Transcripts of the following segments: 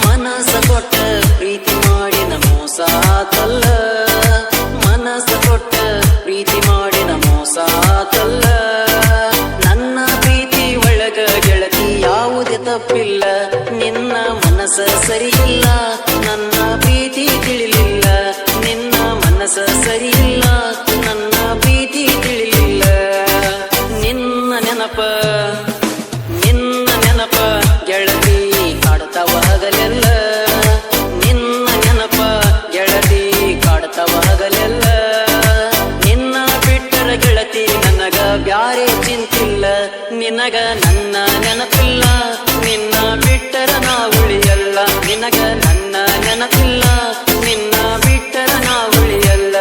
ಮನಸ ಕೊಟ್ಟ ಪ್ರೀತಿ ಮಾಡಿನ ಮೋಸ ಆತಲ್ಲ. ಮನಸ ಕೊಟ್ಟ ಪ್ರೀತಿ ಮಾಡಿನ ಮೋಸ ಆತಲ್ಲ. ನನ್ನ ಪ್ರೀತಿ ಒಳಗ ಗೆಳತಿ ಯಾವುದೇ ತಪ್ಪಿಲ್ಲ. ನಿನ್ನ ಮನಸ ಸರಿಯಿಲ್ಲ, ನನ್ನ ಪ್ರೀತಿ ತಿಳಿಲಿಲ್ಲ. ನಿನ್ನ ಮನಸ ಸರಿಯಿಲ್ಲ, ನನ್ನ ಪ್ರೀತಿ ತಿಳಿಲಿಲ್ಲ. ನಿನ್ನ ನೆನಪ ಗೆಳತಿ ಕಾಡ್ತಾವ ಹಗಲೆಲ್ಲ. ನಿನ್ನ ನೆನಪ ಗೆಳತಿ ಕಾಡ್ತಾವ ಹಗಲೆಲ್ಲ. ನಿನ್ನ ಬಿಟ್ಟರ ಗೆಳತಿ ನನಗ ಬ್ಯಾರೆ ಚಿಂತಿಲ್ಲ. ನಿನಗ ನನ್ನ ನೆನಪಿಲ್ಲ, ನಿನ್ನ ಬಿಟ್ಟರ ನಾ ಉಳಿಯಲ್ಲ. ನಿನಗ ನನ್ನ ನೆನಪಿಲ್ಲ, ನಿನ್ನ ಬಿಟ್ಟರ ನಾ ಉಳಿಯಲ್ಲ.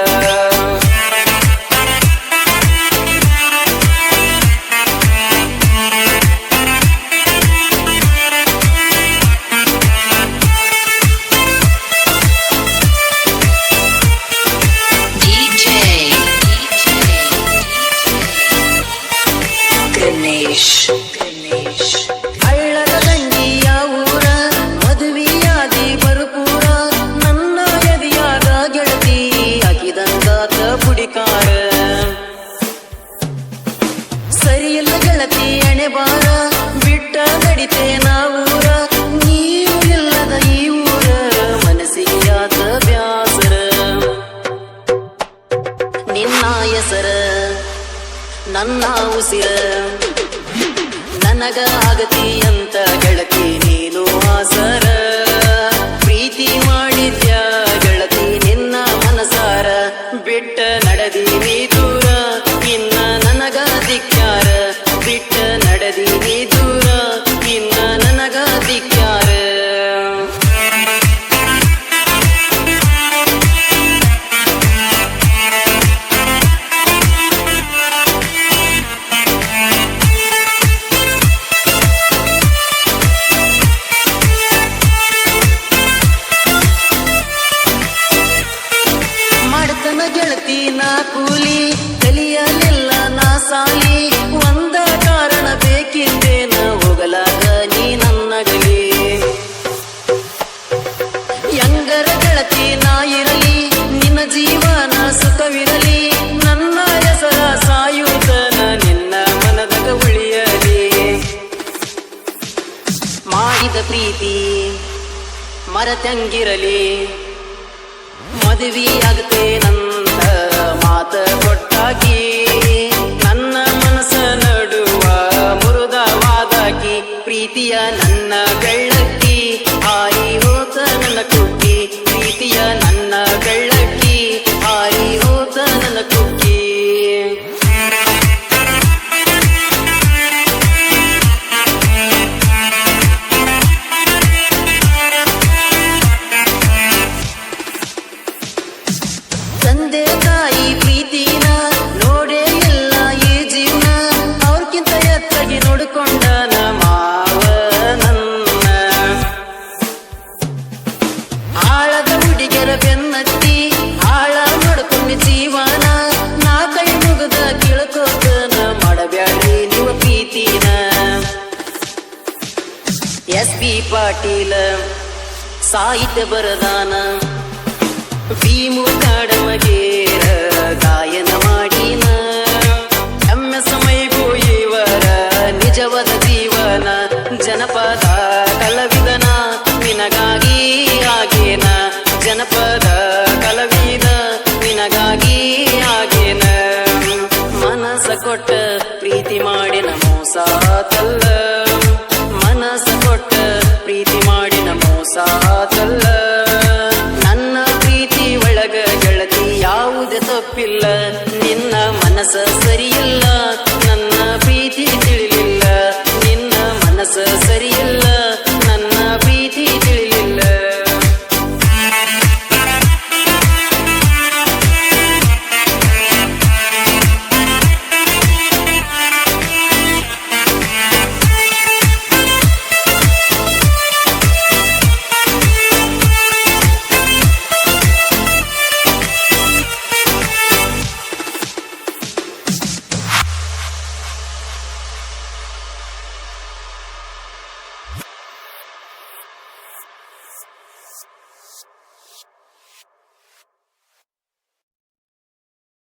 ಹಳ್ಳದ ದಂಡಿಯ ಊರ ಮದುವೆಯಾದಿ ಬರುಪೂರ. ನನ್ನ ಎದೆಯಾಗ ಗೆಳತಿ ಹಾಕಿದಂಗಾತ ಪುಡಿಕಾರ. ಸರಿಯಿಲ್ಲ ಗೆಳತಿ ಎಣೆ ಬಾರ, ಬಿಟ್ಟ ನಡಿತೆ ನಾವೂರ. ನೀರು ಇಲ್ಲದ ಈ ಊರ ಮನಸ್ಸಿಗೆ ಆತ ಬ್ಯಾಸರ. ನಿನ್ನ ಹೆಸರ ನನ್ನ ಉಸಿರ, ನನಗ ಆಗತಿ ಅಂತ ಗೆಳತಿ ನೀನು ಆಸರ. ಪ್ರೀತಿ ಮಾಡಿದ್ಯ ಗೆಳತಿ ನಿನ್ನ ಮನಸಾರ. ಬಿಟ್ಟ ನಡೆದೀನಿ ದೂರ, ಇನ್ನ ನನಗ ಧಿಕ್ಕಾರ. ಬಿಟ್ಟ ನಡೆದೀನಿ ದೂರ, ಇನ್ನ ನನಗ ಧಿಕ್ಕಾರ. ಮಾಡ್ತನ ಗೆಳತಿ ನಾ ಕೂಲಿ, ಕಲಿಯಲಿಲ್ಲ ನಾ ಸಾಲಿ. ಒಂದ ಕಾರಣ ಬೇಕಿದ್ದೇನ ಹೋಗಲಾಗ ನೀ ನನ್ನ ಗಲಿ. ಯಂಗರ ಗೆಳತಿ ನಾ ಇರಲಿ, ನಿನ್ನ ಜೀವನ ಸುಖವಿರಲಿ. ನನ್ನ ಹೆಸರ ಸಾಯುತನ ನಿನ್ನ ಮನದಾಗ ಉಳಿಯಲಿ. ಮಾಡಿದ ಪ್ರೀತಿ ಮರತಂಗಿರಲಿ, ಮದುವೆಯಾಗತೇನಂತ ಮಾತ ಕೊಟ್ಟಾಕಿ. ನನ್ನ ಮನಸ್ಸ ನಡುವ ಮುರುದವಾದಾಕಿ. ಪ್ರೀತಿಯ ನನ್ನ ಬೆಳ್ಳಕ್ಕಿ ಹಾರಿ ಹೋತ ನನ್ನ ಕುಕ್ಕಿ. ಪ್ರೀತಿಯ ನನ್ನ ಬೆಳ್ಳಕ್ಕಿ ಹಾರಿ ಹೋತ ನನ್ನ ಕುಕ್ಕಿ. ತಂದೆ ತಾಯಿ ಪ್ರೀತಿನ ನೋಡೇ ಇಲ್ಲ ಈ ಜೀವನ. ಅವ್ರಕ್ಕಿಂತ ಎತ್ತಾಗಿ ನೋಡಿಕೊಂಡನ ಮಾವ ನನ್ನ. ಆಳದ ಹುಡುಗರ ಬೆನ್ನತ್ತಿ ಆಳ ಮಾಡ್ಕೊಂಡು ಜೀವನ. ನಾ ಕೈ ಮುಗದ ಕೇಳ್ಕೋತನ ಮಾಡಬ್ಯಾಡ್ರಿ ನೀವು ಪ್ರೀತಿನ. SP ಪಾಟೀಲ ಸಾಹಿತ್ಯ ಬರದಾನ. ಭೀಮು ಕಾಡಮಗೇರ ಗಾಯನ ಮಾಡಿನ. MS ಮೈಬೂಯವರ ನಿಜವಾದ ಜೀವನ. ಜನಪದ ಕಲಾವಿದನ ನಿನಗಾಗಿ ಆಗೇನ. ಜನಪದ ಕಲಾವಿದ ನಿನಗಾಗಿ ಆಗೇನ. ಮನಸ ಕೊಟ್ಟ ಪ್ರೀತಿ ಮಾಡಿನ ಮೋಸ ಆತಲ್ಲ. ಮನಸ ಕೊಟ್ಟ ಪ್ರೀತಿ ಮಾಡಿನ ಮೋಸ ಆತಲ್ಲ. ನನ್ನ ಪ್ರೀತಿ ಒಳಗ ಗೆಳತಿ ಯಾವುದೇ ತಪ್ಪಿಲ್ಲ. ನಿನ್ನ ಮನಸ ಸರಿಯಿಲ್ಲ, ನನ್ನ ಪ್ರೀತಿ